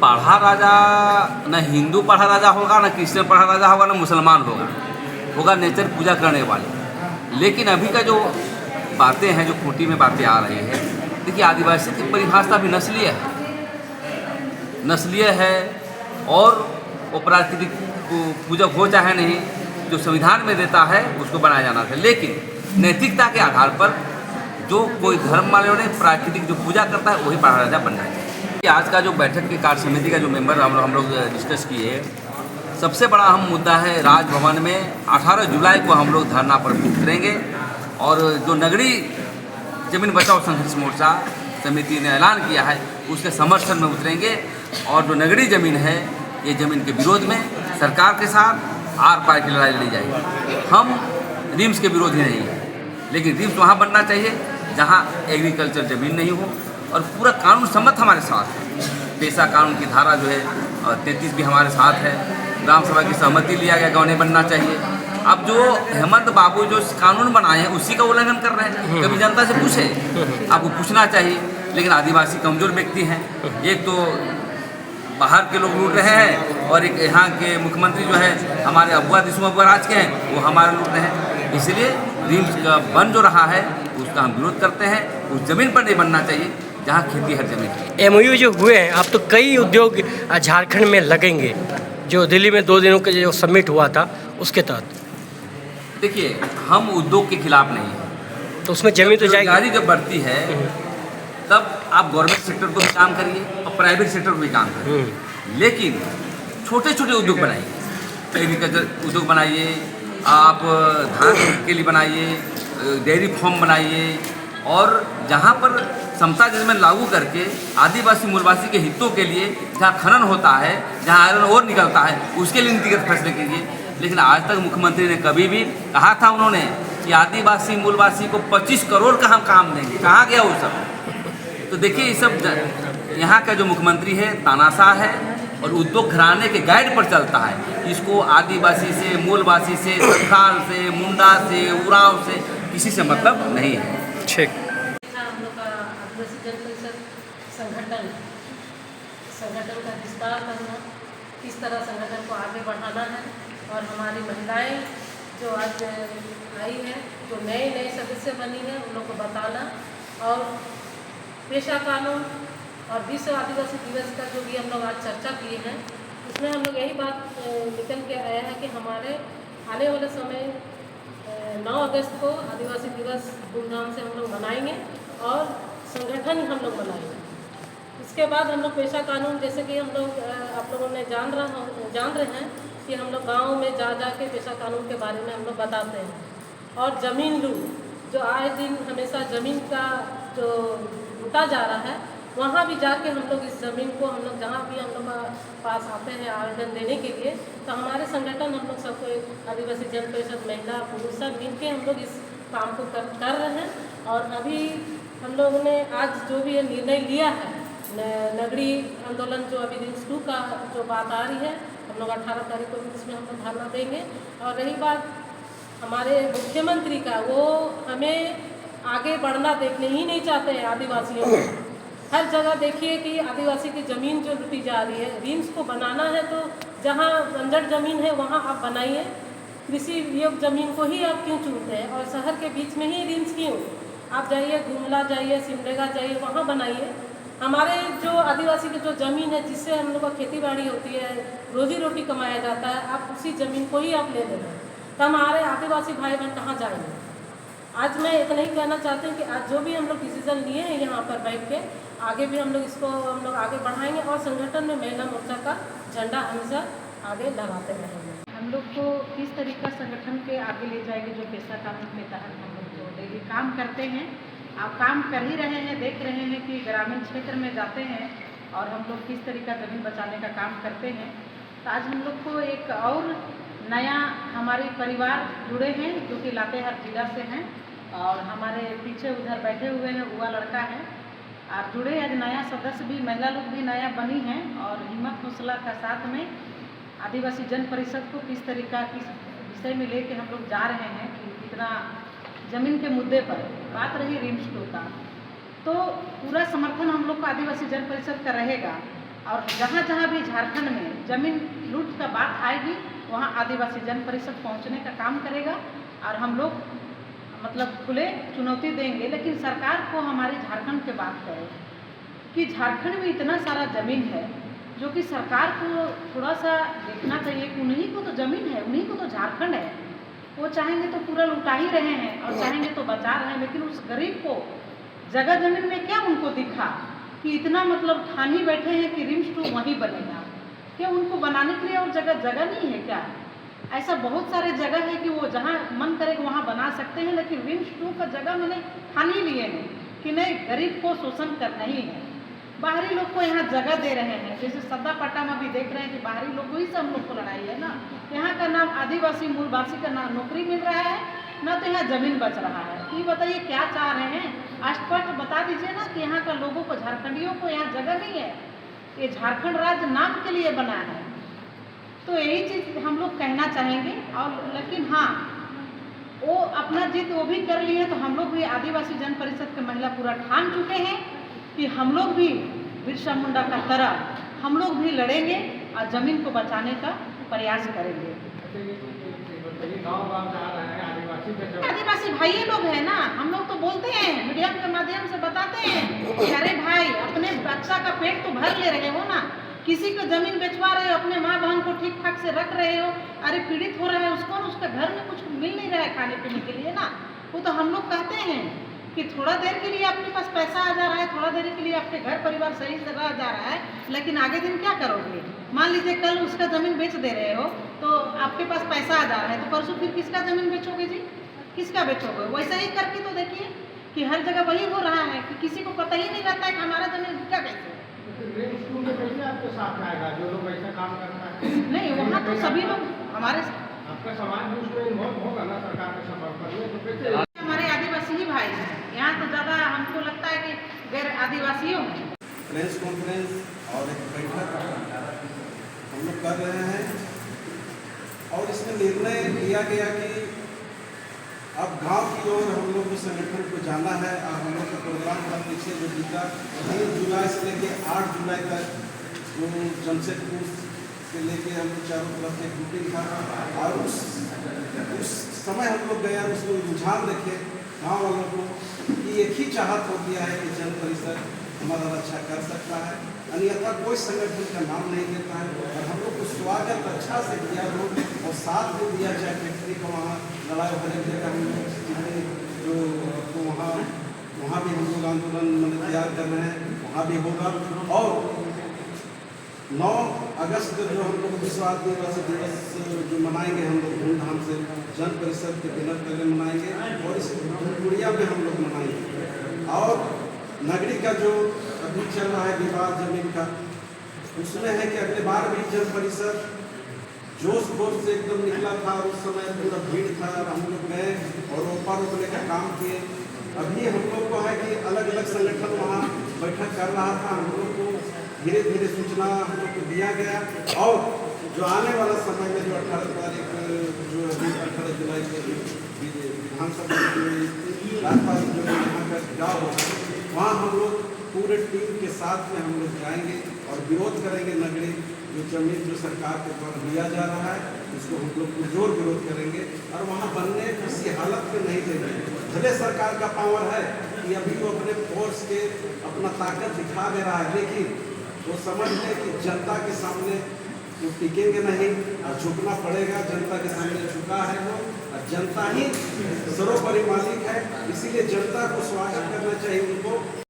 पढ़ा राजा न हिंदू पढ़ा राजा होगा, न क्रिश्चियन पढ़ा राजा होगा, न मुसलमान होगा नेचर पूजा करने वाले। लेकिन अभी का जो बातें हैं, जो खूंटी में बातें आ रही है, देखिए आदिवासी की परिभाषा भी नस्लीय है और वो प्राकृतिक पूजक हो चाहे नहीं, जो संविधान में देता है उसको बनाया जाना था। लेकिन नैतिकता के आधार पर जो कोई धर्म वाले ने प्राकृतिक जो पूजा करता है वही पढ़ा राजा बनना चाहिए। आज का जो बैठक की कार्य समिति का जो मेंबर हम लोग डिस्कस किए, सबसे बड़ा अहम मुद्दा है राजभवन में 18 जुलाई को हम लोग धरना पर उतरेंगे और जो नगरी जमीन बचाओ संघर्ष मोर्चा समिति ने ऐलान किया है उसके समर्थन में उतरेंगे। और जो नगरी ज़मीन है, ये ज़मीन के विरोध में सरकार के साथ आर पार की लड़ाई लड़ी जाएगी। हम रिम्स के विरोधी नहीं हैं, लेकिन रिम्स वहाँ बनना चाहिए जहाँ एग्रीकल्चर ज़मीन नहीं हो और पूरा कानून सम्मत हमारे साथ है। पेशा कानून की धारा जो है 33 भी हमारे साथ है। ग्राम सभा की सहमति लिया गया गाँव नहीं बनना चाहिए। अब जो हेमंत बाबू जो कानून बनाए हैं उसी का उल्लंघन कर रहे हैं। कभी जनता से पूछे, आपको पूछना चाहिए। लेकिन आदिवासी कमज़ोर व्यक्ति हैं, एक तो बाहर के लोग लूट रहे हैं और एक यहाँ के मुख्यमंत्री जो है हमारे अबुआ दिशु अबुआ राज के हैं, वो हमारे लूट रहे हैं। इसलिए रिम्स का बन जो रहा है उसका हम विरोध करते हैं। उस ज़मीन पर नहीं बनना चाहिए जहाँ खेती हर जमीन। MOU जो हुए हैं, अब तो कई उद्योग झारखंड में लगेंगे, जो दिल्ली में 2 दिनों का जो समिट हुआ था उसके तहत। देखिए, हम उद्योग के खिलाफ नहीं हैं, तो उसमें जमीन तो जाएगी। बेरोजगारी जब बढ़ती है तब आप गवर्नमेंट सेक्टर को भी काम करिए और प्राइवेट सेक्टर को भी काम करिए, लेकिन छोटे छोटे उद्योग बनाइए। एग्रीकल्चर उद्योग बनाइए, आप धान के लिए बनाइए, डेयरी फार्म बनाइए और जहाँ पर समता जजमेंट लागू करके आदिवासी मूलवासी के हितों के लिए जहाँ खनन होता है, जहाँ आयरन ओर निकलता है, उसके लिए नीतिगत फैसले कीजिए। लेकिन आज तक मुख्यमंत्री ने कभी भी कहा था उन्होंने कि आदिवासी मूलवासी को 25 करोड़ का हम काम देंगे, कहाँ गया वो सब? तो देखिए, ये सब यहाँ का जो मुख्यमंत्री है तानाशाह है और उद्योग घराने के गाइड पर चलता है। इसको आदिवासी से, मूलवासी से, संथाल से, मुंडा से, उरांव से किसी से मतलब नहीं है। ठीक। हम लोग का आदिवासी जन परिषद संगठन का विस्तार करना, किस तरह संगठन को आगे बढ़ाना है और हमारी महिलाएं जो आज आई है, जो नए सदस्य बनी है, उन लोग को बताना। और पेशा कानून और विश्व आदिवासी दिवस का जो भी हम लोग आज चर्चा किए हैं, उसमें हम लोग यही बात निकल के आया है कि हमारे आने वाले समय 9 अगस्त को आदिवासी दिवस धूमधाम से हम लोग मनाएंगे और संगठन हम लोग बनाएंगे। इसके बाद हम लोग पेशा कानून, जैसे कि हम लोग आप लोगों ने जान रहे हैं कि हम लोग गाँव में जा के पेशा कानून के बारे में हम लोग बताते हैं। और ज़मीन लूट जो आए दिन हमेशा ज़मीन का जो लूटा जा रहा है, वहाँ भी जाके हम लोग इस ज़मीन को हम लोग जहाँ भी हम लोग पास आते हैं आवेदन देने के लिए, तो हमारे संगठन हम लोग सबको आदिवासी जन परिषद महिला पुरुष सब मिल के हम लोग इस काम को कर रहे हैं। और अभी हम लोगों ने आज जो भी निर्णय लिया है, नगरी आंदोलन जो अभी रिम्स 2 का जो बात आ रही है, हम लोग 18 तारीख को इसमें हम लोग धरना देंगे। और रही बात हमारे मुख्यमंत्री का, वो हमें आगे बढ़ना देखने ही नहीं चाहते हैं आदिवासियों को। हर जगह देखिए कि आदिवासी की ज़मीन जो लूटी जा रही है। रिम्स को बनाना है तो जहाँ बंजर ज़मीन है वहाँ आप बनाइए, कृषि योग्य ज़मीन को ही आप क्यों चुनते हैं? और शहर के बीच में ही रिम्स क्यों? आप जाइए गुमला जाइए, सिमडेगा जाइए, वहाँ बनाइए। हमारे जो आदिवासी की जो ज़मीन है जिससे हम लोग का खेती बाड़ी होती है, रोजी रोटी कमाया जाता है, आप उसी ज़मीन को ही आप ले ले रहे हैं, तो हमारे आदिवासी भाई बहन कहाँ जाएंगे? आज मैं इतना ही कहना चाहती हूँ कि आज जो भी हम लोग डिसीजन लिए हैं यहाँ पर बैठ के, आगे भी हम लोग इसको हम लोग आगे बढ़ाएंगे और संगठन में महिला मोर्चा का झंडा हमेशा आगे लगाते रहेंगे। हम लोग को किस तरीका संगठन के आगे ले जाएंगे, जो पेशा कानून के तहत हम लोग जो डेली काम करते हैं, आप काम कर ही रहे हैं, देख रहे हैं कि ग्रामीण क्षेत्र में जाते हैं और हम लोग किस तरीका ज़मीन बचाने का काम करते हैं। तो आज हम लोग को एक और नया हमारे परिवार जुड़े हैं जो कि लातेहार जिला से हैं और हमारे पीछे उधर बैठे हुए हैं वह लड़का है। आप जुड़े आज नया सदस्य भी, महिला लोग भी नया बनी हैं और हिम्मत हौसला का साथ में आदिवासी जन परिषद को किस तरीका किस विषय में लेके हम लोग जा रहे हैं कि कितना ज़मीन के मुद्दे पर बात रही रिम्स 2 का, तो पूरा समर्थन हम लोग को आदिवासी जन परिषद का रहेगा। और जहाँ जहाँ भी झारखंड में ज़मीन लूट का बात आएगी वहाँ आदिवासी जन परिषद पहुँचने का काम करेगा। और हम लोग मतलब खुले चुनौती देंगे, लेकिन सरकार को हमारी झारखंड की बात करें कि झारखंड में इतना सारा ज़मीन है जो कि सरकार को थोड़ा सा देखना चाहिए कि उन्हीं को तो ज़मीन है, उन्हीं को तो झारखंड है। वो चाहेंगे तो पूरा लुटा ही रहे हैं और चाहेंगे तो बचा रहे हैं, लेकिन उस गरीब को जगह ज़मीन में क्या उनको दिखा कि इतना मतलब ठान ही बैठे हैं कि रिम्स 2 वहीं बनेगा। क्या उनको बनाने के लिए और जगह नहीं है क्या? ऐसा बहुत सारे जगह है कि वो जहाँ मन करेगा वहाँ बना सकते हैं, लेकिन रिम्स 2 का जगह मैंने ठान ही लिए हैं कि नहीं, गरीब को शोषण करना ही है। बाहरी लोग को यहाँ जगह दे रहे हैं, जैसे सद्दापाटा में भी देख रहे हैं कि बाहरी लोग ही से हम लोग को लड़ाई है ना। यहाँ का नाम आदिवासी मूलवासी का नाम नौकरी मिल रहा है ना, तो यहाँ ज़मीन बच रहा है। ये बताइए क्या चाह रहे हैं? स्पष्ट बता दीजिए ना कि यहाँ का लोगों को, झारखंडियों को यहाँ जगह नहीं है। ये झारखंड राज्य नाम के लिए बना है। तो यही चीज़ हम लोग कहना चाहेंगे। और लेकिन हाँ, वो अपना जिद वो भी कर लिए, तो हम लोग भी आदिवासी जन परिषद के महिला पूरा ठान चुके हैं कि हम लोग भी बिरसा मुंडा का तरह हम लोग भी लड़ेंगे और ज़मीन को बचाने का प्रयास करेंगे। आदिवासी भाई लोग हैं ना, हम लोग तो बोलते हैं, मीडिया के माध्यम से बताते हैं कि अरे भाई, अपने बच्चा का पेट तो भर ले रहे हो ना, किसी को ज़मीन बेचवा रहे हो, अपने माँ बहन को ठीक ठाक से रख रहे हो, अरे पीड़ित हो रहा है उसको, उसके घर में कुछ मिल नहीं रहा है खाने पीने के लिए ना। वो तो हम लोग कहते हैं कि थोड़ा देर के लिए आपके पास पैसा आ जा रहा है, थोड़ा देर के लिए आपके घर परिवार सही से रह जा रहा है, लेकिन आगे दिन क्या करोगे? मान लीजिए कल उसका ज़मीन बेच दे रहे हो तो आपके पास पैसा आ जा रहा है, तो परसों फिर किसका ज़मीन बेचोगे जी? किसका बेचोगे? वैसा ही करके तो देखिए कि हर जगह वही हो रहा है कि किसी को पता ही नहीं रहता है कि हमारा ज़मीन क्या कैसे। आपके साथ आएगा जो लोग ऐसा काम करता है? नहीं, वहाँ तो सभी लोग हमारे, आपका समाज भी उसमें इन्वॉल्व होगा ना सरकार के सफर पर। हमारे आदिवासी ही भाई हैं यहाँ, तो ज़्यादा हमको लगता है कि गैर आदिवासियों में प्रेस कॉन्फ्रेंस और एक बैठक हम लोग कर रहे हैं और इसमें निर्णय लिया गया कि अब गांव की ओर हम लोग को संगठन को जाना है। और हम लोग का प्रोग्राम था पीछे जो बीता 3 जुलाई से लेकर 8 जुलाई तक जो जमशेदपुर से लेके हम लोग चारों तरफ से मीटिंग था और उस समय हम लोग गए, उसको रुझान देखे गाँव वालों को कि एक ही चाहत हो गया है कि जन परिषद हमारा रक्षा कर सकता है, अन्यथा कोई संगठन का नाम नहीं देता है। और हम लोग को स्वागत अच्छा से किया हो और साथ में दिया जाए फैक्ट्री को, वहाँ लड़ाई भरे जगह हम लोग जो तो वहाँ भी हम लोग आंदोलन मतलब तैयार कर रहे हैं, वहाँ भी होगा। और 9 अगस्त जो हम लोग विश्व आदिवासी दिवस जो मनाएंगे हम लोग धूमधाम से जन परिषद के बैनर तले मनाएंगे और इस धूमपुड़िया में हम लोग मनाएंगे। और नगरी का जो अभी चल रहा है विवाद जमीन का, उसमें है कि अगले बार भी जन परिषद जोश खोश से एकदम निकला था और उस समय पूरा भीड़ था और हम लोग गए और रोपा रोकने का काम किए। अभी हम लोग को है कि अलग अलग संगठन वहाँ बैठक कर रहा था, हम लोग को धीरे धीरे सूचना हम लोग को दिया गया। और जो आने वाला समय में जो 18 तारीख जो अभी 18 जुलाई के विधानसभा राजपाल जो यहाँ का गाँव होगा, वहाँ हम लोग पूरे टीम के साथ में हम लोग जाएंगे और विरोध करेंगे। नगरी जो जमीन जो सरकार के द्वारा दिया जा रहा है उसको हम लोग पुरजोर विरोध करेंगे और वहाँ बनने किसी हालत में नहीं देंगे। भले सरकार का पावर है कि अभी वो अपने फोर्स के अपना ताकत दिखा दे रहा है, लेकिन वो समझ लें कि जनता के सामने वो टिकेंगे नहीं और झुकना पड़ेगा। जनता के सामने झुका है वो, और जनता ही सर्वोपरि मालिक है, इसीलिए जनता को स्वागत करना चाहिए उनको।